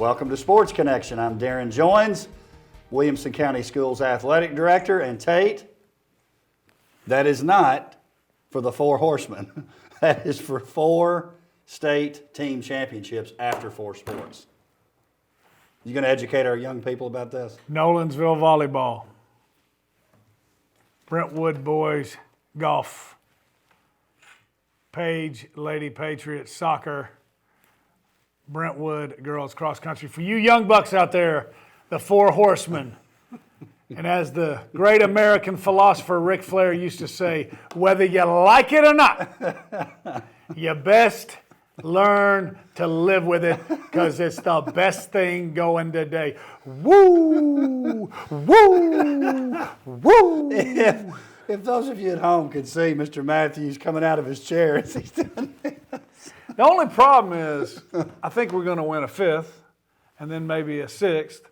Welcome to Sports Connection. I'm Darrin Joins, Williamson County Schools Athletic Director, and Tate. That is not for the Four Horsemen. That is for 4 state team championships after 4 sports. You going to educate our young people about this? Nolensville volleyball, Brentwood boys golf, Page Lady Patriots soccer, Brentwood girls cross country. For you young bucks out there, the Four Horsemen. And as the great American philosopher Ric Flair used to say, whether you like it or not, you best learn to live with it because it's the best thing going today. Woo! Woo! Woo! If those of you at home could see Mr. Mathews coming out of his chair as he's doing this. The only problem is, I think we're going to win a 5th and then maybe a 6th.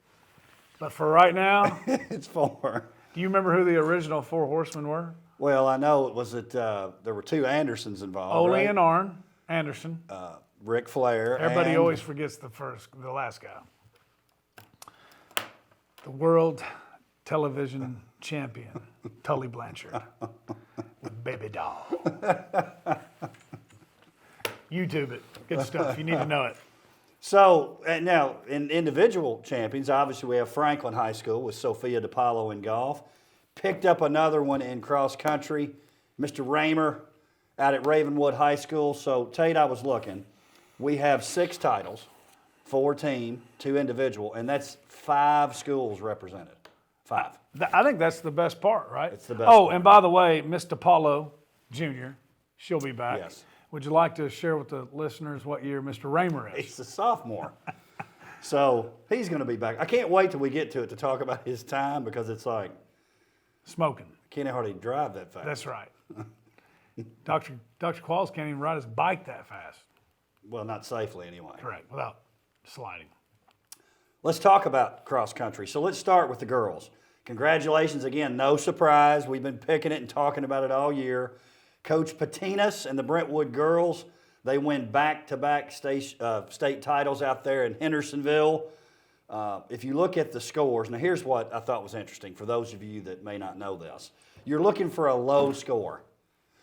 But for right now, It's 4. do you remember who the original Four Horsemen were? Well, I know it was there were 2 Andersons involved. Ole right? and Arn Anderson. Ric Flair. Everybody and always forgets the last guy. The world television champion, Tully Blanchard, with Baby Doll. YouTube it. Good stuff. You need to know it. So now in individual champions, obviously we have Franklin High School with Sophia DiPaolo in golf. Picked up another one in cross country, Mr. Raymer out at Ravenwood High School. So Tate, I was looking. We have 6 titles, 4 team, 2 individual, and that's 5 schools represented. 5. I think that's the best part, right? It's the best Oh, part. and by the way, Miss DiPaolo Jr., she'll be back. Yes. Would you like to share with the listeners what year Mr. Raymer is? He's a sophomore. So he's going to be back. I can't wait till we get to it to talk about his time because it's like, Smoking. can't hardly drive that fast. That's right. Dr. Qualls can't even ride his bike that fast. Well, not safely anyway. Correct, without sliding. Let's talk about cross country. So let's start with the girls. Congratulations again, no surprise. We've been picking it and talking about it all year. Coach Patinas and the Brentwood girls, they win back-to-back state titles out there in Hendersonville. If you look at the scores, now here's what I thought was interesting for those of you that may not know this. You're looking for a low score.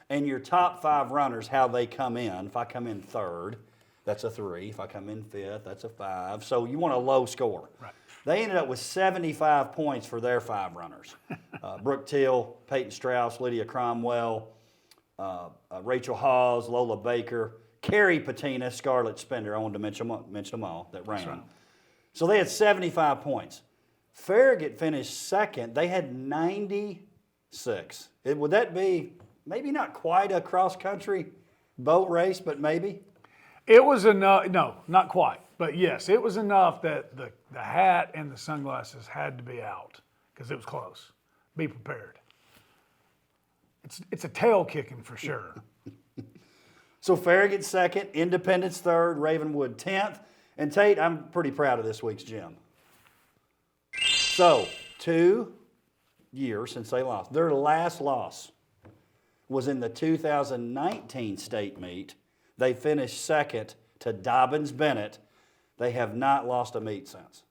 And your top 5 runners, how they come in. If I come in 3rd, that's a 3. If I come in 5th, that's a 5. So you want a low score. Right. They ended up with 75 points for their 5 runners. Brooke Till, Peyton Strauss, Lydia Cromwell, Rachel Hawes, Lola Baker, Carrie Patina, Scarlett Spender. I wanted to mention them all that ran. Right. So they had 75 points. Farragut finished 2nd. They had 96. Would that be maybe not quite a cross-country boat race, but maybe? It was enough, no, not quite, but yes, it was enough that the hat and the sunglasses had to be out because it was close. Be prepared. It's a tail kicking for sure. So Farragut 2nd, Independence 3rd, Ravenwood 10th. And Tate, I'm pretty proud of this week's gym. So 2 years since they lost. Their last loss was in the 2019 state meet. They finished 2nd to Dobbins-Bennett. They have not lost a meet since.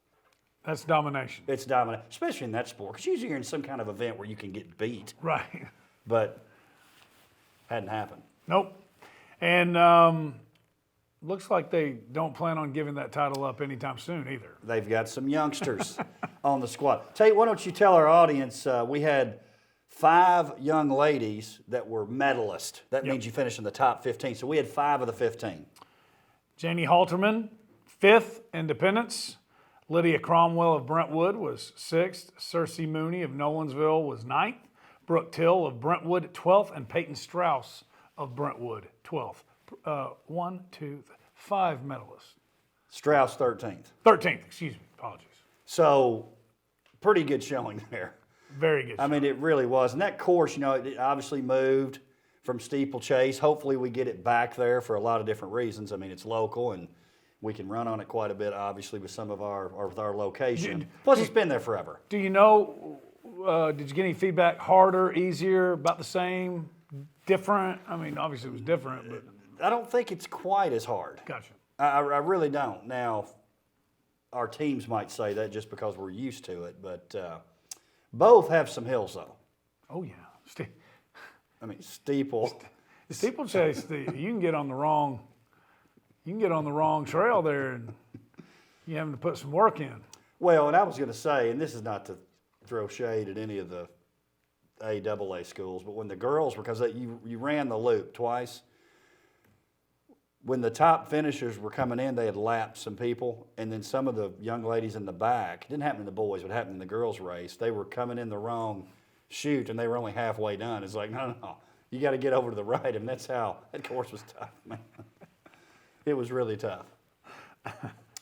That's domination. It's dominant, especially in that sport, because usually you're in some kind of event where you can get beat, Right. but hadn't happened. Nope. And looks like they don't plan on giving that title up anytime soon either. They've got some youngsters on the squad. Tate, why don't you tell our audience, we had 5 young ladies that were medalists. That means you finished in the top 15. So we had 5 of the 15. Janie Halterman, 5th, Independence. Lydia Cromwell of Brentwood was 6th. Cersei Mooney of Nolensville was 9th. Brooke Till of Brentwood, 12th. And Peyton Strauss of Brentwood, 12th. 1, 2, 5 medalists. Strauss 13th. 13th, excuse me, apologies. So pretty good showing there. Very good. I mean, it really was. And that course, it obviously moved from Steeplechase. Hopefully we get it back there for a lot of different reasons. I mean, it's local and we can run on it quite a bit, obviously, with some of our location. Plus, it's been there forever. Do you know, did you get any feedback, harder, easier, about the same, different? I mean, obviously it was different, but. I don't think it's quite as hard. Gotcha. I really don't. Now, our teams might say that just because we're used to it, but both have some hills though. Oh yeah, I mean, steeple. steeplechase. You can get on the wrong. You can get on the wrong trail there, and you having to put some work in. Well, and I was going to say, and this is not to throw shade at any of the AA schools, but when the girls, because you ran the loop twice, when the top finishers were coming in, they had lapped some people, and then some of the young ladies in the back, it didn't happen in the boys, but it happened in the girls' race, they were coming in the wrong chute, and they were only halfway done. It's like, no, you got to get over to the right, and that course was tough, man. It was really tough.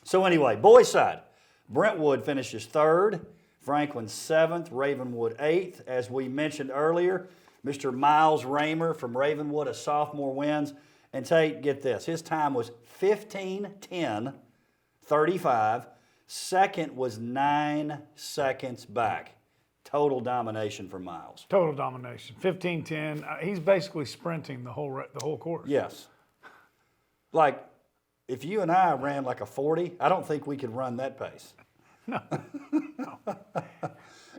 So anyway, boys' side, Brentwood finishes 3rd, Franklin 7th, Ravenwood 8th. As we mentioned earlier, Mr. Miles Raymer from Ravenwood, a sophomore, wins. And Tate, get this, his time was 15:10:35. Second was 9 seconds back. Total domination for Miles. Total domination. 15:10. He's basically sprinting the whole course. Yes. Like, if you and I ran like a 40, I don't think we could run that pace. No.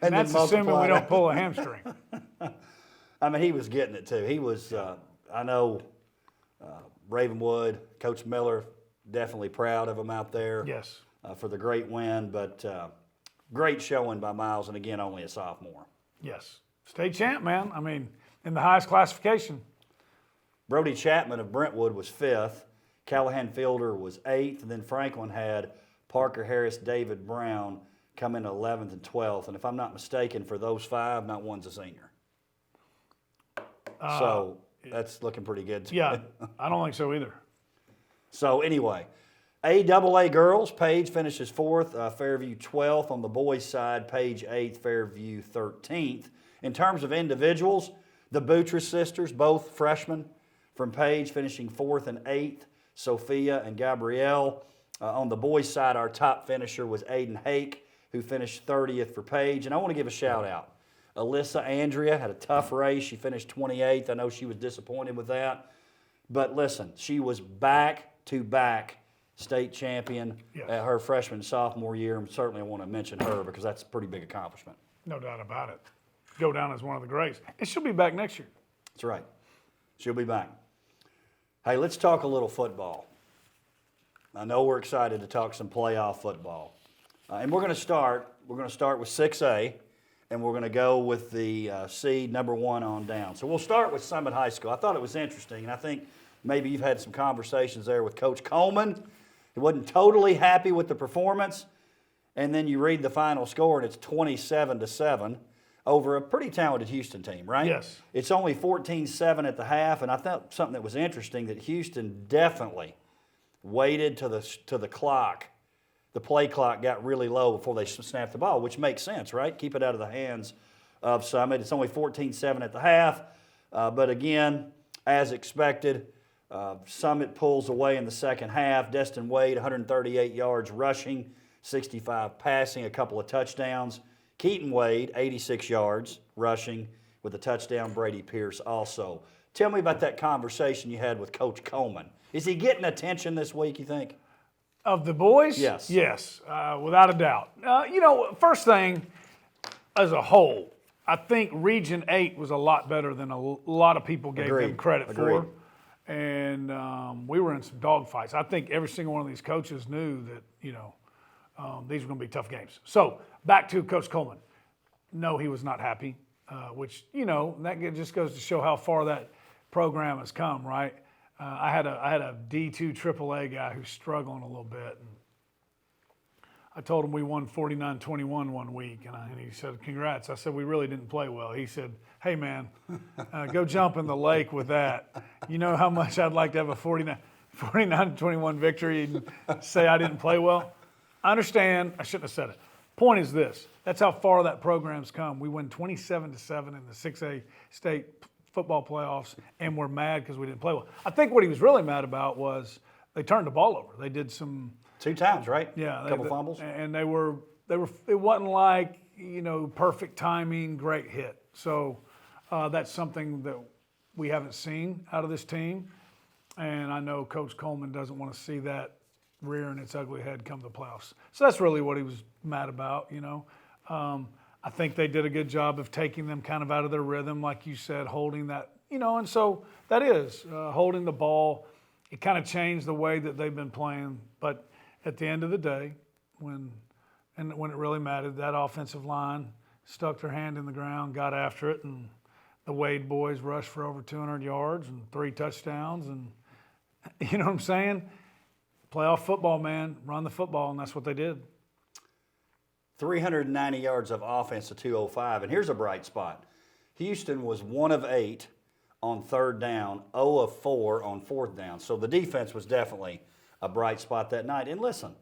And that's assuming we don't pull a hamstring. I mean, he was getting it too. He was, I know, Ravenwood, Coach Miller, definitely proud of him out there. Yes. For the great win, but great showing by Miles, and again, only a sophomore. Yes. State champ, man. I mean, in the highest classification. Brody Chapman of Brentwood was 5th. Callahan Fielder was 8th. And then Franklin had Parker Harris, David Brown come in 11th and 12th. And if I'm not mistaken, for those 5, not one's a senior. So that's looking pretty good too. Yeah, I don't think so either. So anyway, AAA girls, Page finishes 4th, Fairview 12th. On the boys' side, Page 8th, Fairview 13th. In terms of individuals, the Boutrous sisters, both freshmen from Page, finishing 4th and 8th, Sophia and Gabrielle. On the boys' side, our top finisher was Aiden Hake, who finished 30th for Page. And I want to give a shout out. Alyssa Andrea had a tough race. She finished 28th. I know she was disappointed with that. But listen, she was back-to-back state champion at her freshman and sophomore year. And certainly I want to mention her because that's a pretty big accomplishment. No doubt about it. Go down as one of the greats. And she'll be back next year. That's right. She'll be back. Hey, let's talk a little football. I know we're excited to talk some playoff football. And we're going to start with 6A, and we're going to go with the seed number 1 on down. So we'll start with Summit High School. I thought it was interesting, and I think maybe you've had some conversations there with Coach Coleman. He wasn't totally happy with the performance, and then you read the final score, and it's 27-7 over a pretty talented Houston team, right? Yes. It's only 14-7 at the half, and I thought something that was interesting that Houston definitely waited to the clock. The play clock got really low before they snapped the ball, which makes sense, right? Keep it out of the hands of Summit. It's only 14-7 at the half, but again, as expected, Summit pulls away in the second half. Destin Wade, 138 yards rushing, 65 passing, a couple of touchdowns. Keaton Wade, 86 yards rushing with a touchdown. Brady Pierce also. Tell me about that conversation you had with Coach Coleman. Is he getting attention this week, you think? Of the boys? Yes. Yes, without a doubt. First thing, as a whole, I think Region 8 was a lot better than a lot of people gave them credit for. And we were in some dogfights. I think every single one of these coaches knew that, these were going to be tough games. So, back to Coach Coleman. No, he was not happy, which, that just goes to show how far that program has come, right? I had a D2 AAA guy who's struggling a little bit. And I told him we won 49-21 one week, and he said, congrats. I said, we really didn't play well. He said, hey, man, go jump in the lake with that. You know how much I'd like to have a 49-21 victory and say I didn't play well? I understand. I shouldn't have said it. Point is this. That's how far that program's come. We win 27-7 in the 6A state football playoffs, and we're mad because we didn't play well. I think what he was really mad about was they turned the ball over. They did some 2 times, right? Yeah, a couple fumbles. And they were. It wasn't like perfect timing, great hit. So that's something that we haven't seen out of this team, and I know Coach Coleman doesn't want to see that rearing its ugly head come the playoffs. So that's really what he was mad about, I think they did a good job of taking them kind of out of their rhythm, like you said, holding that, and so that is holding the ball. It kind of changed the way that they've been playing. But at the end of the day, when it really mattered, that offensive line stuck their hand in the ground, got after it, and the Wade boys rushed for over 200 yards and 3 touchdowns. And you know what I'm saying? Playoff football, man. Run the football, and that's what they did. 390 yards of offense to 205. And here's a bright spot. Houston was 1 of 8 on 3rd down, 0 of 4 on 4th down. So the defense was definitely a bright spot that night. And listen,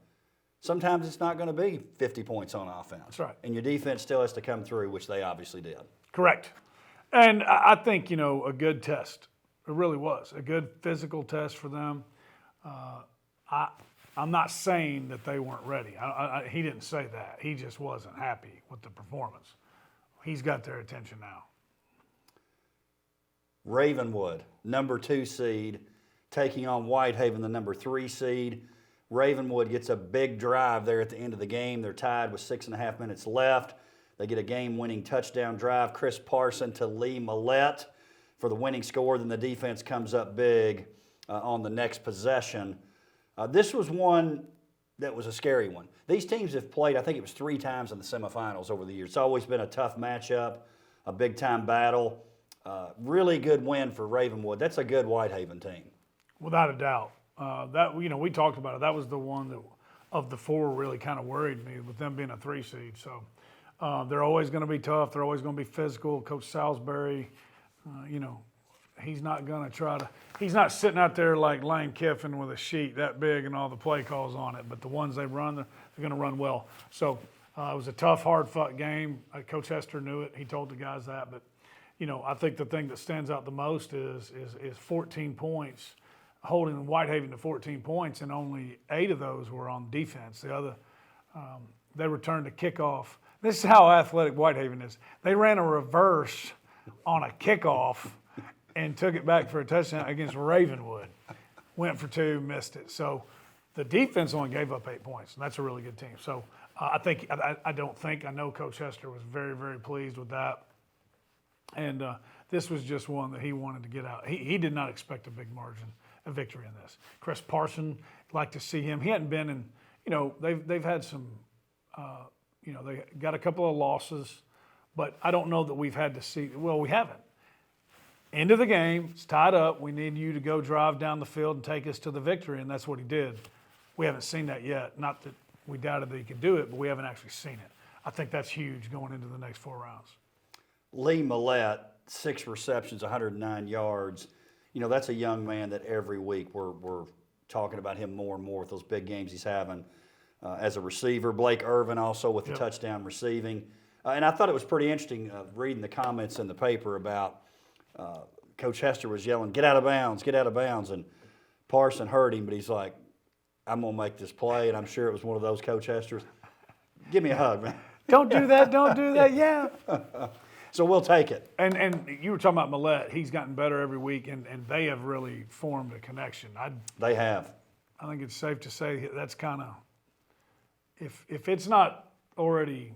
sometimes it's not going to be 50 points on offense. That's right. And your defense still has to come through, which they obviously did. Correct. And I think, a good test. It really was. A good physical test for them. I'm not saying that they weren't ready. He didn't say that. He just wasn't happy with the performance. He's got their attention now. Ravenwood, number 2 seed, taking on Whitehaven, the number 3 seed. Ravenwood gets a big drive there at the end of the game. They're tied with 6.5 minutes left. They get a game-winning touchdown drive. Chris Parson to Lee Millette for the winning score. Then the defense comes up big on the next possession. This was one that was a scary one. These teams have played, I think it was 3 times in the semifinals over the years. It's always been a tough matchup, a big-time battle. Really good win for Ravenwood. That's a good Whitehaven team. Without a doubt. We talked about it. That was the one that, of the 4, really kind of worried me with them being a 3 seed. So they're always going to be tough. They're always going to be physical. Coach Salisbury, he's not going to he's not sitting out there like Lane Kiffin with a sheet that big and all the play calls on it. But the ones they run, they're going to run well. So it was a tough, hard-fought game. Coach Hester knew it. He told the guys that. But, I think the thing that stands out the most is 14 points, holding Whitehaven to 14 points, and only 8 of those were on defense. The other, they returned a kickoff. This is how athletic Whitehaven is. They ran a reverse on a kickoff and took it back for a touchdown against Ravenwood. Went for 2, missed it. So the defense only gave up 8 points, and that's a really good team. So I know Coach Hester was very, very pleased with that. And this was just one that he wanted to get out. He did not expect a big margin of victory in this. Chris Parson, like to see him. He hadn't been in, they've had some, they got a couple of losses, but I don't know that we've had to see, well, we haven't. End of the game, it's tied up. We need you to go drive down the field and take us to the victory, and that's what he did. We haven't seen that yet. Not that we doubted that he could do it, but we haven't actually seen it. I think that's huge going into the next 4 rounds. Lee Millette, 6 receptions, 109 yards. That's a young man that every week we're talking about him more and more with those big games he's having as a receiver. Blake Irvin also with the touchdown receiving. And I thought it was pretty interesting reading the comments in the paper about Coach Hester was yelling, get out of bounds, get out of bounds. And Parson heard him, but he's like, I'm going to make this play. And I'm sure it was one of those Coach Hester's. Give me a hug, man. Don't do that, yeah. So we'll take it. And you were talking about Millette. He's gotten better every week, and they have really formed a connection. They have. I think it's safe to say that's kind of, if it's not already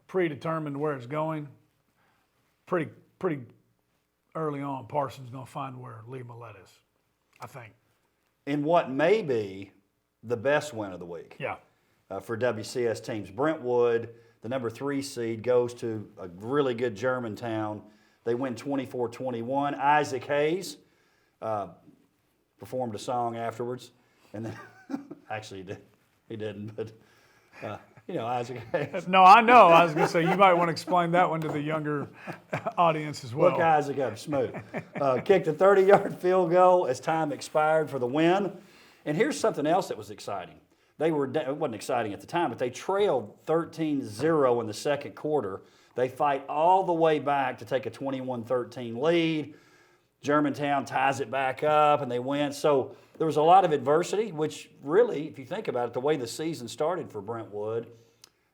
predetermined where it's going, pretty early on, Parsons going to find where Lee Millette is, I think. In what may be the best win of the week. Yeah. For WCS teams. Brentwood, the number 3 seed, goes to a really good Germantown. They win 24-21. Isaac Hayes performed a song afterwards. And then, actually he didn't, but Isaac Hayes. No, I know. I was going to say, you might want to explain that one to the younger audience as well. Look Isaac up, smooth. Kicked a 30-yard field goal as time expired for the win. And here's something else that was exciting. It wasn't exciting at the time, but they trailed 13-0 in the second quarter. They fight all the way back to take a 21-13 lead. Germantown ties it back up, and they win. So there was a lot of adversity, which really, if you think about it, the way the season started for Brentwood,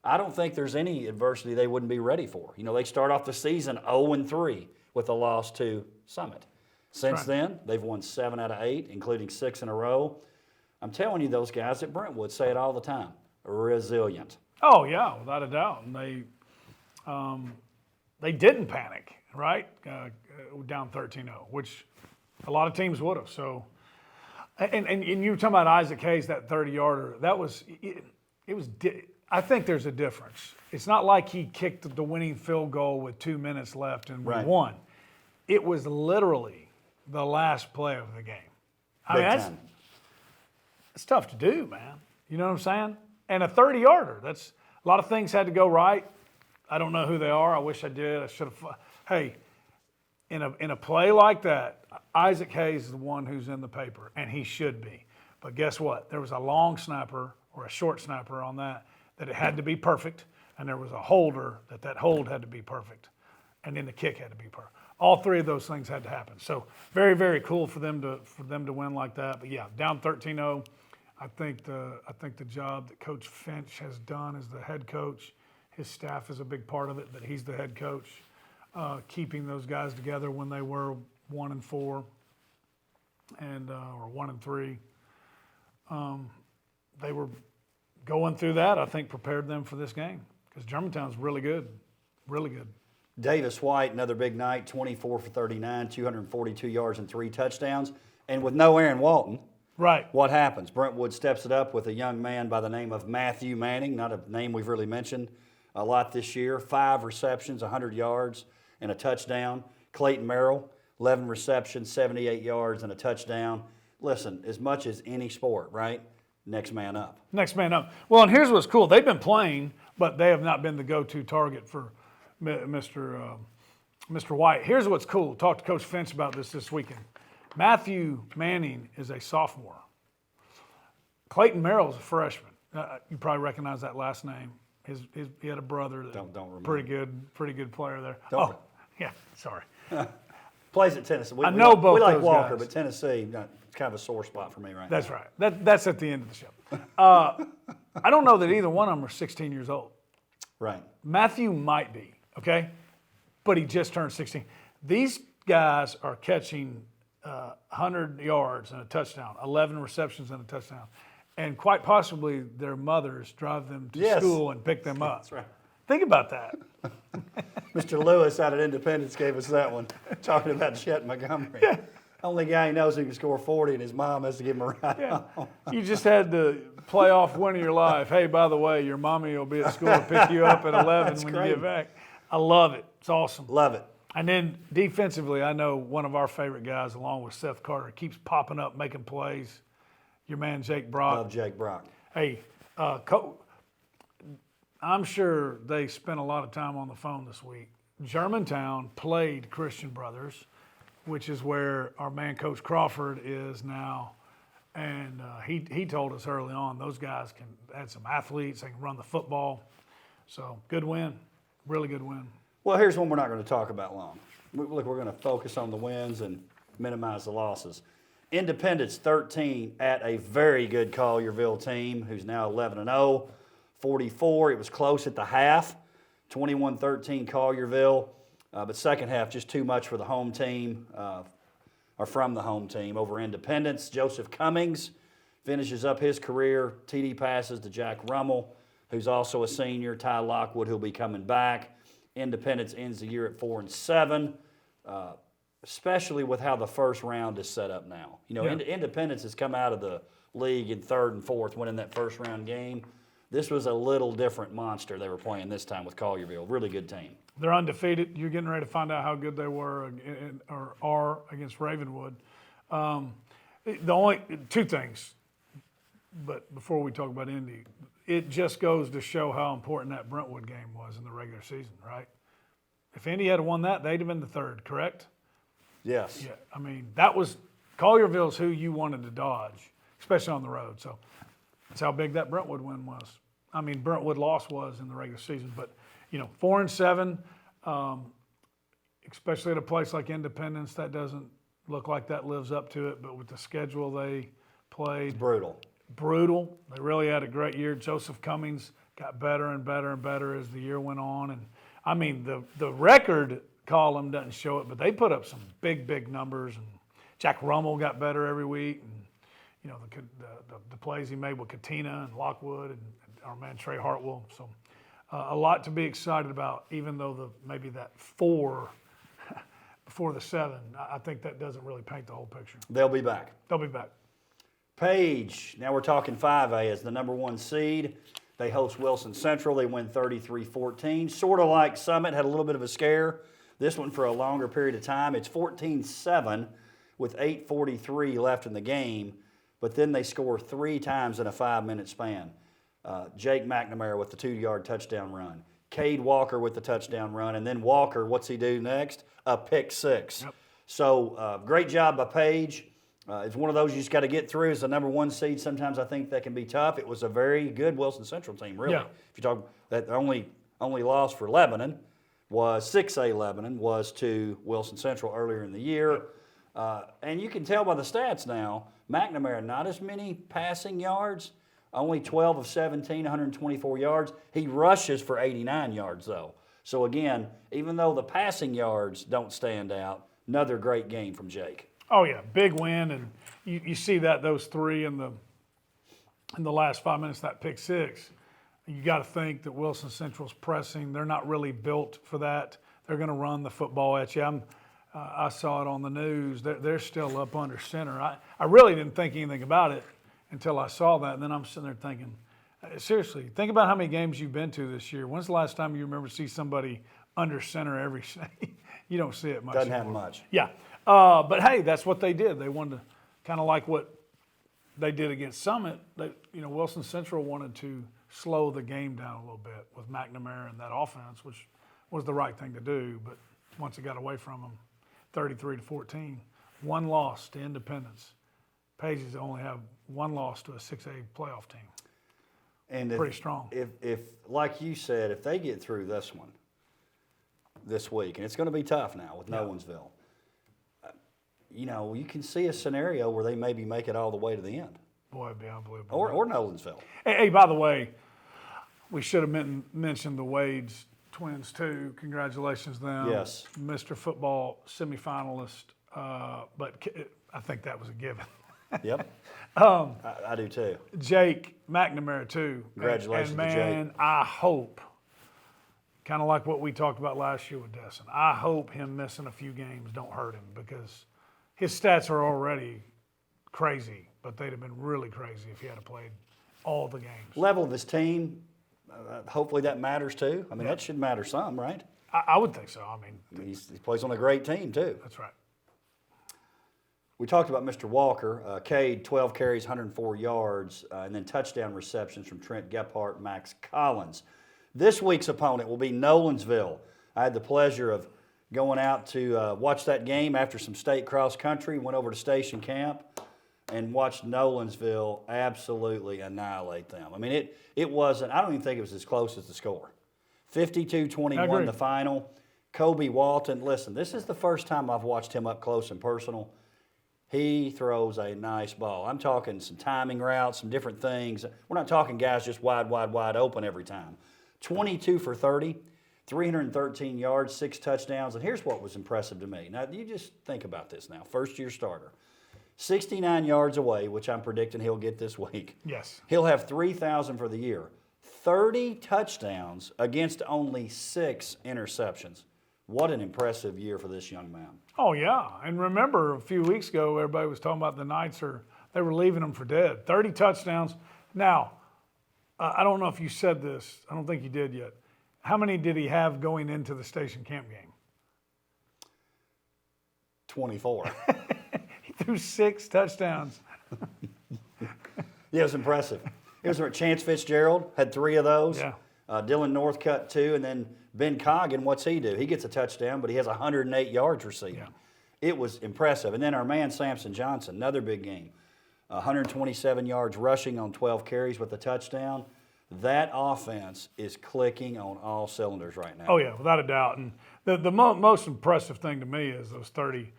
I don't think there's any adversity they wouldn't be ready for. They start off the season 0-3 with a loss to Summit. Since then, they've won 7 out of 8, including 6 in a row. I'm telling you, those guys at Brentwood say it all the time. Resilient. Oh yeah, without a doubt. And they didn't panic, right? Down 13-0, which a lot of teams would have. So, and you were talking about Isaac Hayes, that 30-yarder. That was it was. I think there's a difference. It's not like he kicked the winning field goal with 2 minutes left and we won. It was literally the last play of the game. I mean, it's tough to do, man. You know what I'm saying? And a 30-yarder. That's a lot of things had to go right. I don't know who they are. I wish I did. I should have. Hey, in a play like that, Isaac Hayes is the one who's in the paper, and he should be. But guess what? There was a long snapper or a short snapper on that it had to be perfect, and there was a holder that hold had to be perfect, and then the kick had to be perfect. All three of those things had to happen. So very, very cool for them to win like that. But yeah, down 13-0. I think the job that Coach Finch has done as the head coach, his staff is a big part of it, but he's the head coach, keeping those guys together when they were 1-4 and or 1-3. They were going through that. I think prepared them for this game because Germantown's really good, really good. Davis White, another big night, 24 for 39, 242 yards and 3 touchdowns. And with no Aaron Walton, right? What happens? Brentwood steps it up with a young man by the name of Matthew Manning, not a name we've really mentioned a lot this year. 5 receptions, 100 yards, and a touchdown. Clayton Merrill, 11 receptions, 78 yards, and a touchdown. Listen, as much as any sport, right? Next man up. Next man up. Well, and here's what's cool. They've been playing, but they have not been the go-to target for Mr. White. Here's what's cool. Talked to Coach Finch about this weekend. Matthew Manning is a sophomore. Clayton Merrill is a freshman. You probably recognize that last name. He had a brother that don't remember. Pretty good player there. Yeah, sorry. Plays at Tennessee. I know both we like those Walker, guys. But Tennessee, kind of a sore spot for me right That's now. right. That's at the end of the show. I don't know that either one of them are 16 years old. Right. Matthew might be, okay? But he just turned 16. These guys are catching 100 yards and a touchdown, 11 receptions and a touchdown. And quite possibly their mothers drive them to school and pick them up. That's right. Think about that. Mr. Lewis out at Independence gave us that one, talking about Chet Montgomery. Yeah. Only guy he knows who can score 40, and his mom has to give him a ride home. You just had the playoff win of your life. Hey, by the way, your mommy will be at school to pick you up at 11 when you get back. I love it. It's awesome. Love it. And then defensively, I know one of our favorite guys, along with Seth Carter, keeps popping up, making plays. Your man, Jake Brock. Love Jake Brock. Hey, I'm sure they spent a lot of time on the phone this week. Germantown played Christian Brothers, which is where our man Coach Crawford is now. And he told us early on, those guys can add some athletes, they can run the football. So good win, really good win. Well, here's one we're not going to talk about long. Look, we're going to focus on the wins and minimize the losses. Independence 13 at a very good Collierville team who's now 11-0, 44. It was close at the half, 21-13 Collierville. But second half, just too much for the home team, or from the home team over Independence. Joseph Cummings finishes up his career. TD passes to Jack Rummel, who's also a senior. Ty Lockwood, who'll be coming back. Independence ends the year at 4-7, especially with how the first round is set up now. You know, Independence has come out of the league in third and fourth, winning that first round game. This was a little different monster they were playing this time with Collierville. Really good team. They're undefeated. You're getting ready to find out how good they were or are against Ravenwood. The only two things, but before we talk about Indy, it just goes to show how important that Brentwood game was in the regular season, right? If Indy had won that, they'd have been the third, correct? Yes. Yeah, I mean, that was Collierville's who you wanted to dodge, especially on the road. So that's how big that Brentwood win was. I mean, Brentwood loss was in the regular season, but 4-7, especially at a place like Independence, that doesn't look like that lives up to it. But with the schedule they played, Brutal. They really had a great year. Joseph Cummings got better and better and better as the year went on. And I mean, the record column doesn't show it, but they put up some big numbers. And Jack Rummel got better every week. And the plays he made with Katina and Lockwood and our man Trey Hartwell. So a lot to be excited about, even though maybe that 4 before the 7, I think that doesn't really paint the whole picture. They'll be back. They'll be back. Page, now we're talking 5A as the number 1 seed. They host Wilson Central. They win 33-14. Sort of like Summit, had a little bit of a scare. This one for a longer period of time. It's 14-7 with 8:43 left in the game, but then they score 3 times in a 5-minute span. Jake McNamara with the 2-yard touchdown run. Cade Walker with the touchdown run. And then Walker, what's he do next? A pick 6. Yep. So great job by Page. It's one of those you just got to get through as the number 1 seed. Sometimes I think that can be tough. It was a very good Wilson Central team, really. Yeah. If you talk that the only loss for Lebanon was 6A Lebanon was to Wilson Central earlier in the year. And you can tell by the stats now, McNamara, not as many passing yards, only 12 of 17, 124 yards. He rushes for 89 yards, though. So, again, even though the passing yards don't stand out, another great game from Jake. Oh, yeah, big win. And you see that, those 3 in the last 5 minutes, that pick 6. You got to think that Wilson Central's pressing. They're not really built for that. They're going to run the football at you. I saw it on the news. They're still up under center. I really didn't think anything about it until I saw that, and then I'm sitting there thinking, seriously, think about how many games you've been to this year. When's the last time you remember to see somebody under center every You don't see it much Doesn't anymore. happen much. Yeah. But, hey, that's what they did. They wanted to kind of like what they did against Summit. Wilson Central wanted to slow the game down a little bit with McNamara and that offense, which was the right thing to do. But once it got away from them, 33-14, 1 loss to Independence. Pages only have 1 loss to a 6A playoff team. And pretty strong. If, like you said, if they get through this one this week, and it's going to be tough now with Nolensville, you can see a scenario where they maybe make it all the way to the end. Boy, it'd be unbelievable. Or Nolensville. Hey, by the way, we should have mentioned the Wade's twins too. Congratulations to them. Yes. Mr. Football semifinalist, but I think that was a given. Yep. I do too. Jake McNamara too. Congratulations and to man, Jake. I hope, kind of like what we talked about last year with Desson, I hope him missing a few games don't hurt him, because his stats are already crazy, but they'd have been really crazy if he had played all the games. Level of his team, hopefully that matters too. I mean, that should matter some, right? I would think so. I mean, he plays on a great team too. That's right. We talked about Mr. Walker. Cade, 12 carries, 104 yards, and then touchdown receptions from Trent Gephardt and Max Collins. This week's opponent will be Nolensville. I had the pleasure of going out to watch that game after some state cross country, went over to Station Camp and watched Nolensville absolutely annihilate them. I mean, it wasn't, I don't even think it was as close as the score. 52-21 the final. Kobe Walton, listen, this is the first time I've watched him up close and personal. He throws a nice ball. I'm talking some timing routes, some different things. We're not talking guys just wide open every time. 22 for 30, 313 yards, 6 touchdowns. And here's what was impressive to me. Now, you just think about this now. First-year starter. 69 yards away, which I'm predicting he'll get this week. Yes. He'll have 3,000 for the year. 30 touchdowns against only 6 interceptions. What an impressive year for this young man. Oh, yeah. And remember, a few weeks ago, everybody was talking about the Knights they were leaving him for dead. 30 touchdowns. Now, I don't know if you said this. I don't think you did yet. How many did he have going into the Station Camp game? 24. He threw 6 touchdowns. Yeah, it was impressive. It was where Chance Fitzgerald had 3 of those. Yeah. Dylan Northcutt 2, and then Ben Coggin, what's he do? He gets a touchdown, but he has 108 yards receiving. Yeah. It was impressive. And then our man Samson Johnson, another big game. 127 yards rushing on 12 carries with a touchdown. That offense is clicking on all cylinders right now. Oh, yeah, without a doubt. And the most impressive thing to me is those 30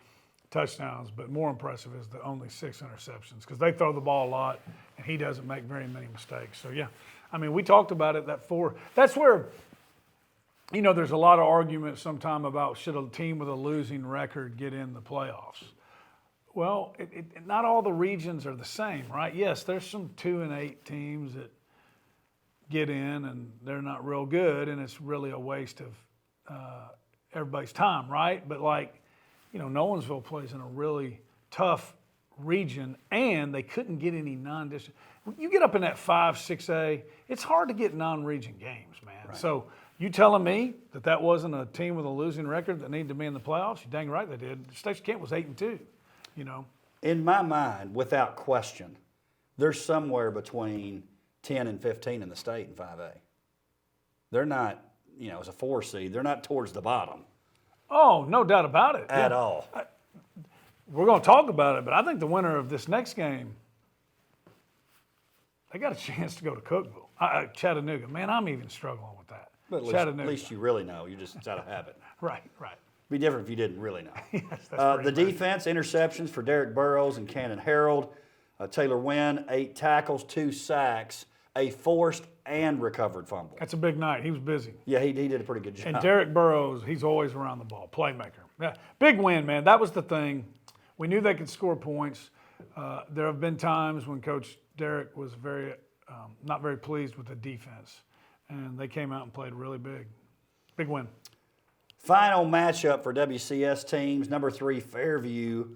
touchdowns, but more impressive is the only 6 interceptions, because they throw the ball a lot, and he doesn't make very many mistakes. So, yeah, I mean, we talked about it, that's where, there's a lot of argument sometime about should a team with a losing record get in the playoffs. Well, not all the regions are the same, right? Yes, there's some 2-8 teams that get in and they're not real good, and it's really a waste of everybody's time, right? But Nolensville plays in a really tough region, and they couldn't get any non-district. You get up in that 5, 6A, it's hard to get non-region games, man. Right. So you telling me that wasn't a team with a losing record that needed to be in the playoffs? You're dang right they did. Station Camp was 8-2. In my mind, without question, there's somewhere between 10 and 15 in the state in 5A. They're not, as a 4 seed, they're not towards the bottom. Oh, no doubt about it. At all. We're going to talk about it, but I think the winner of this next game, they got a chance to go to Cookeville, Chattanooga. Man, I'm even struggling with that. But at least you really know. It's out of habit. Right. Be different if you didn't really know. Yes, that's the defense, interceptions for Derek Burrows and Cannon Harold. Taylor Wynn, 8 tackles, 2 sacks, a forced and recovered fumble. That's a big night. He was busy. Yeah, he did a pretty good job. And Derek Burrows, he's always around the ball, playmaker. Yeah, big win, man. That was the thing. We knew they could score points. There have been times when Coach Derek was not very pleased with the defense, and they came out and played really big. Big win. Final matchup for WCS teams. Number 3, Fairview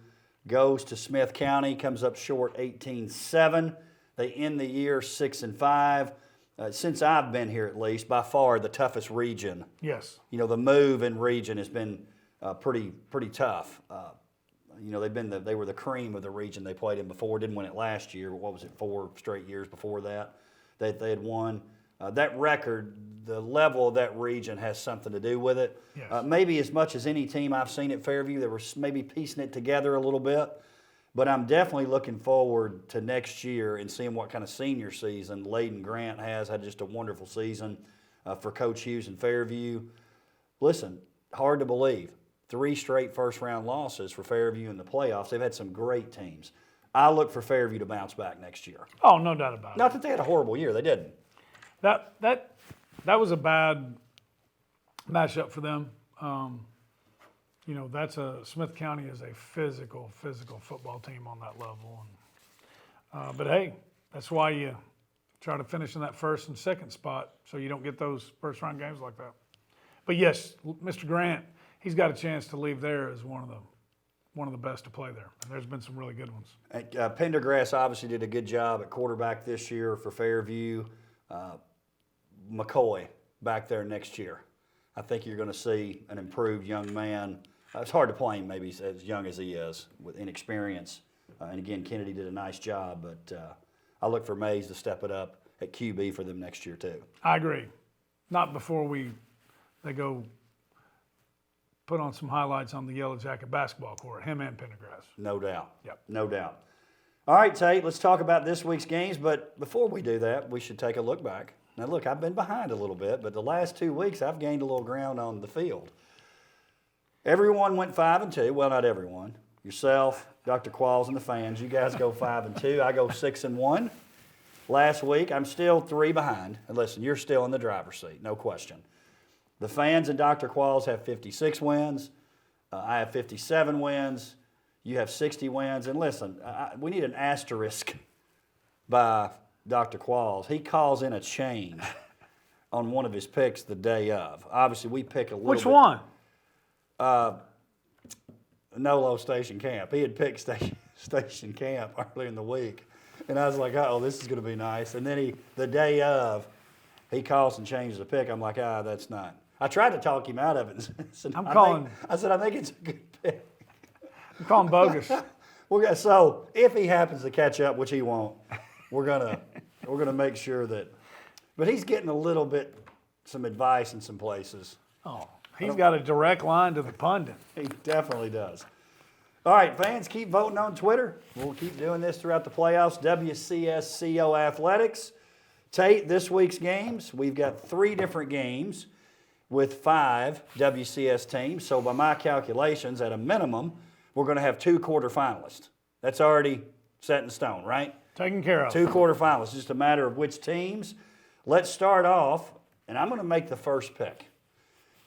goes to Smith County, comes up short 18-7. They end the year 6-5. Since I've been here, at least, by far the toughest region. Yes. The move in region has been pretty tough. They were the cream of the region they played in before. Didn't win it last year, but what was it, 4 straight years before that they had won. That record, the level of that region has something to do with it. Yes. Maybe as much as any team I've seen at Fairview, they were maybe piecing it together a little bit. But I'm definitely looking forward to next year and seeing what kind of senior season Layden Grant has. Had just a wonderful season for Coach Hughes in Fairview. Listen, hard to believe. 3 straight first-round losses for Fairview in the playoffs. They've had some great teams. I look for Fairview to bounce back next year. Oh, no doubt about it. Not that they had a horrible year. They didn't. That was a bad matchup for them. Smith County is a physical football team on that level. But hey, that's why you try to finish in that first and second spot so you don't get those first-round games like that. But yes, Mr. Grant, he's got a chance to leave there as one of the best to play there. And there's been some really good ones. Pendergrass obviously did a good job at quarterback this year for Fairview. McCoy back there next year. I think you're going to see an improved young man. It's hard to play him maybe as young as he is with inexperience. And again, Kennedy did a nice job, but I look for Mays to step it up at QB for them next year too. I agree. Not before they go put on some highlights on the Yellow Jacket basketball court, him and Pendergrass. No doubt. Yep. No doubt. All right, Tate, let's talk about this week's games. But before we do that, we should take a look back. Now, look, I've been behind a little bit, but the last 2 weeks I've gained a little ground on the field. Everyone went 5-2. Well, not everyone. Yourself, Dr. Qualls, and the fans. You guys go 5-2. I go 6-1. Last week, I'm still 3 behind. And listen, you're still in the driver's seat, no question. The fans and Dr. Qualls have 56 wins. I have 57 wins. You have 60 wins. And listen, we need an asterisk by Dr. Qualls. He calls in a change on one of his picks the day of. Obviously, we pick a little Which bit. one? Nolo Station Camp. He had picked Station Camp earlier in the week. And I was like, oh, this is going to be nice. And then the day of, he calls and changes the pick. I'm like, that's not. I tried to talk him out of it. I said, I think it's a good pick. I'm calling bogus. So if he happens to catch up, which he won't, we're gonna make sure that. But he's getting a little bit some advice in some places. Oh, he's got a direct line to the pundit. He definitely does. All right, fans, keep voting on Twitter. We'll keep doing this throughout the playoffs. WCS CO Athletics. Tate, this week's games, we've got 3 different games with 5 WCS teams. So by my calculations, at a minimum, we're going to have 2 quarterfinalists. That's already set in stone, right? Taken care of. 2 quarterfinalists. It's just a matter of which teams. Let's start off, and I'm going to make the first pick.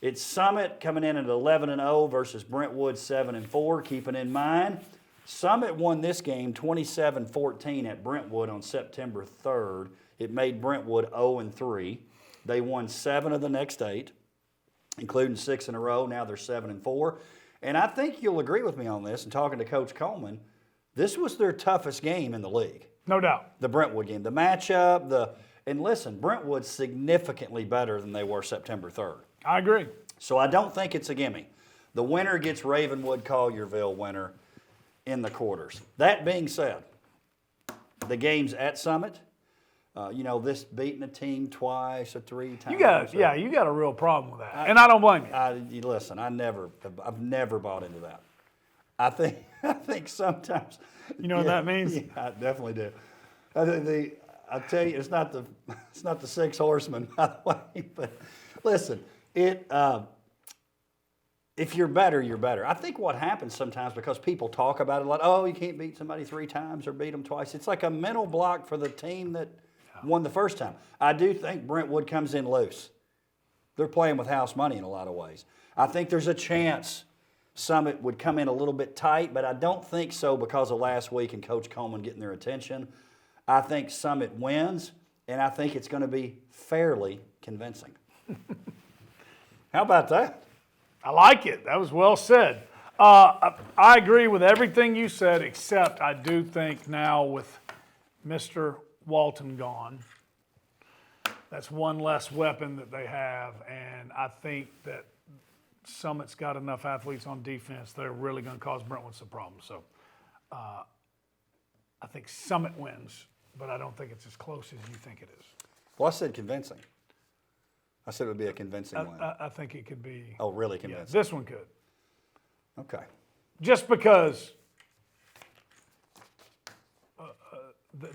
It's Summit coming in at 11-0 versus Brentwood 7-4. Keeping in mind, Summit won this game 27-14 at Brentwood on September 3rd. It made Brentwood 0-3. They won 7 of the next 8, including 6 in a row. Now they're 7-4. And I think you'll agree with me on this, and talking to Coach Coleman, this was their toughest game in the league. No doubt. The Brentwood game. The matchup, and listen, Brentwood's significantly better than they were September 3rd. I agree. So I don't think it's a gimme. The winner gets Ravenwood-Collierville winner in the quarters. That being said, the game's at Summit. This beating a team twice or 3 times. You got a real problem with that, and I don't blame you. Listen, I've never bought into that. I think sometimes. You know what that means? Yeah, I definitely do. I tell you, it's not the 6 horsemen, by the way. But listen, if you're better, you're better. I think what happens sometimes, because people talk about it like, oh, you can't beat somebody 3 times or beat them twice. It's like a mental block for the team that won the first time. I do think Brentwood comes in loose. They're playing with house money in a lot of ways. I think there's a chance Summit would come in a little bit tight, but I don't think so because of last week and Coach Coleman getting their attention. I think Summit wins, and I think it's going to be fairly convincing. How about that? I like it. That was well said. I agree with everything you said, except I do think now with Mr. Walton gone, that's one less weapon that they have, and I think that Summit's got enough athletes on defense, they're really going to cause Brentwood some problems. So I think Summit wins, but I don't think it's as close as you think it is. Well, I said convincing. I said it would be a convincing win. I think it could be. Oh, really convincing? Yeah, this one could. Okay. Just because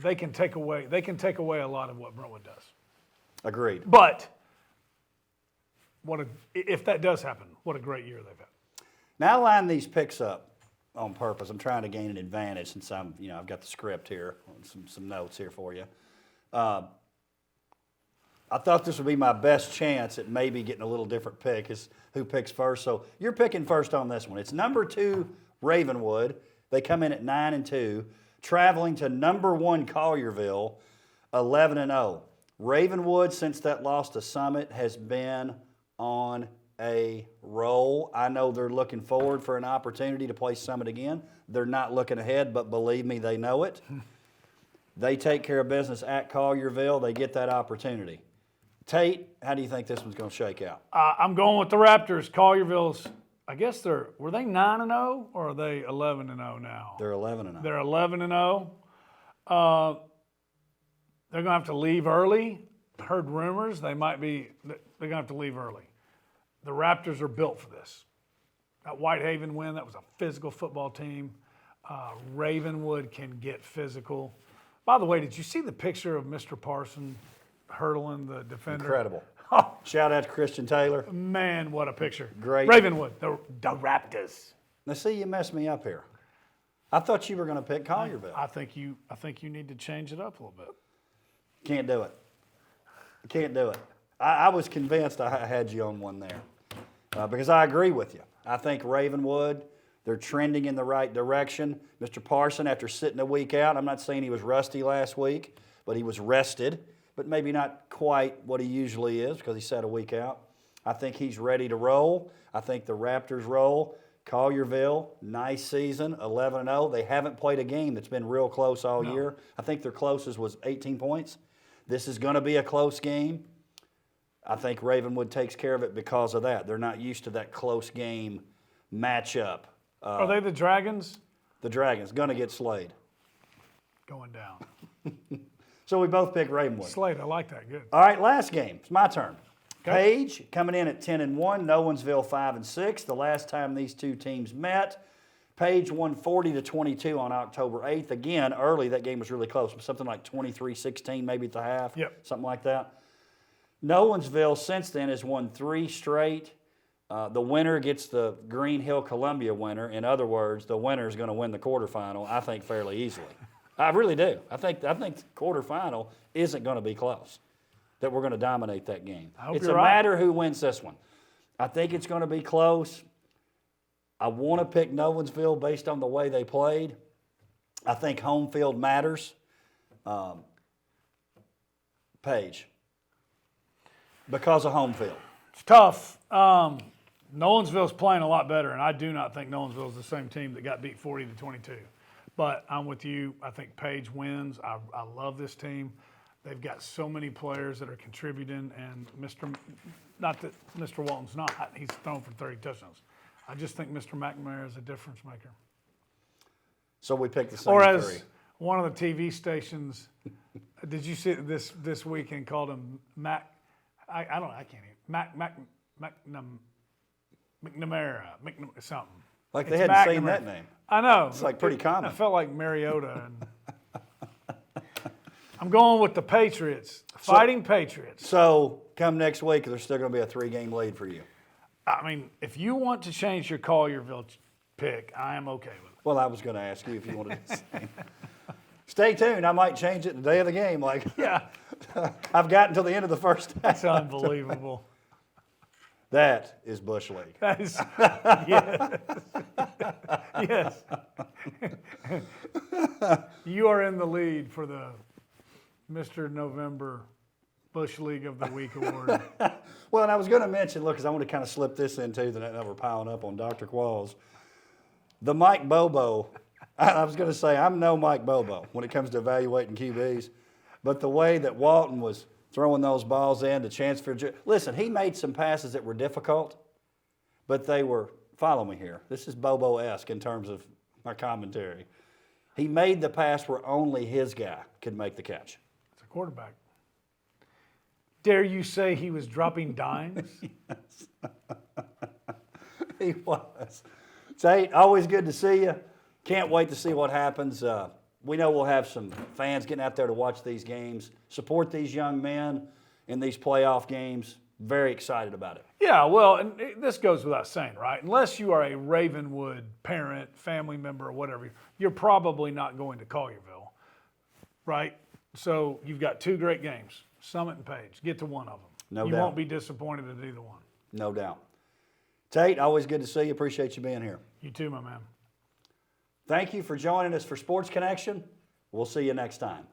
they can take away a lot of what Brentwood does. Agreed. But if that does happen, what a great year they've had. Now I line these picks up on purpose. I'm trying to gain an advantage since I've got the script here, some notes here for you. I thought this would be my best chance at maybe getting a little different pick, is who picks first. So you're picking first on this one. It's number 2, Ravenwood. They come in at 9-2, traveling to number 1, Collierville, 11-0. Ravenwood, since that loss to Summit, has been on a roll. I know they're looking forward for an opportunity to play Summit again. They're not looking ahead, but believe me, they know it. They take care of business at Collierville. They get that opportunity. Tate, how do you think this one's going to shake out? I'm going with the Raptors. Collierville's, I guess were they 9-0 or are they 11-0 now? They're 11-0. They're 11-0. They're going to have to leave early. Heard rumors they're going to have to leave early. The Raptors are built for this. That Whitehaven win, that was a physical football team. Ravenwood can get physical. By the way, did you see the picture of Mr. Parson hurdling the defender? Incredible. Oh, Shout out to Christian Taylor. man, what a picture. Great. Ravenwood, the Raptors. Now, see, you messed me up here. I thought you were going to pick Collierville. I think you need to change it up a little bit. Can't do it. Can't do it. I was convinced I had you on one there because I agree with you. I think Ravenwood, they're trending in the right direction. Mr. Parson, after sitting a week out, I'm not saying he was rusty last week, but he was rested, but maybe not quite what he usually is because he sat a week out. I think he's ready to roll. I think the Raptors roll. Collierville, nice season, 11-0. They haven't played a game that's been real close all year. I think their closest was 18 points. This is going to be a close game. I think Ravenwood takes care of it because of that. They're not used to that close game matchup. Are they the Dragons? The Dragons, going to get slayed. Going down. So we both pick Ravenwood. Slade, I like that. Good. All right, last game. It's my turn. Okay. Page coming in at 10-1, Nolensville 5-6. The last time these two teams met, Page won 40-22 on October 8th. Again, early that game was really close, something like 23-16 maybe at the half, something like that. Nolensville since then has won 3 straight. The winner gets the Green Hill Columbia winner. In other words, the winner is going to win the quarterfinal, I think, fairly easily. I really do. I think the quarterfinal isn't going to be close, that we're going to dominate that game. It's a matter who wins this one. I think it's going to be close. I want to pick Nolensville based on the way they played. I think home field matters. Paige, because of home field. It's tough. Nolensville's playing a lot better, and I do not think Nolensville's the same team that got beat 40-22. But I'm with you. I think Paige wins. I love this team. They've got so many players that are contributing, and not that Mr. Walton's not. He's thrown for 30 touchdowns. I just think Mr. McNamara is a difference maker. So we picked the same Or three. as one of the TV stations, did you see this weekend called him Mac? I can't even McNamara, something. Like they It's hadn't seen McNamara. that name. I know. It's like pretty common. I felt like Mariota. And I'm going with the Patriots, Fighting Patriots. So come next week, there's still going to be a 3-game lead for you. I mean, if you want to change your Collierville pick, I am okay with it. Well, I was going to ask you if you wanted to say. Stay tuned. I might change it the day of the game. Like, Yeah, I've gotten till the end of the first half. that's unbelievable. That is Bush League. That is, yes. You are in the lead for the Mr. November Bush League of the Week award. Well, and I was going to mention, look, because I want to kind of slip this into that we're piling up on Dr. Qualls. The Mike Bobo, I was going to say, I'm no Mike Bobo when it comes to evaluating QBs, but the way that Walton was throwing those balls in, the chance for, listen, he made some passes that were difficult, but they were, follow me here, this is Bobo-esque in terms of my commentary. He made the pass where only his guy could make the catch. It's a quarterback. Dare you say he was dropping dimes? Yes. He was. Tate, always good to see you. Can't wait to see what happens. We know we'll have some fans getting out there to watch these games, support these young men in these playoff games. Very excited about it. Yeah, well, and this goes without saying, right? Unless you are a Ravenwood parent, family member, or whatever, you're probably not going to Collierville, right? So you've got 2 great games, Summit and Page. Get to one of them. No You doubt. won't be disappointed at either one. No doubt. Tate, always good to see you. Appreciate you being here. You too, my man. Thank you for joining us for Sports Connection. We'll see you next time.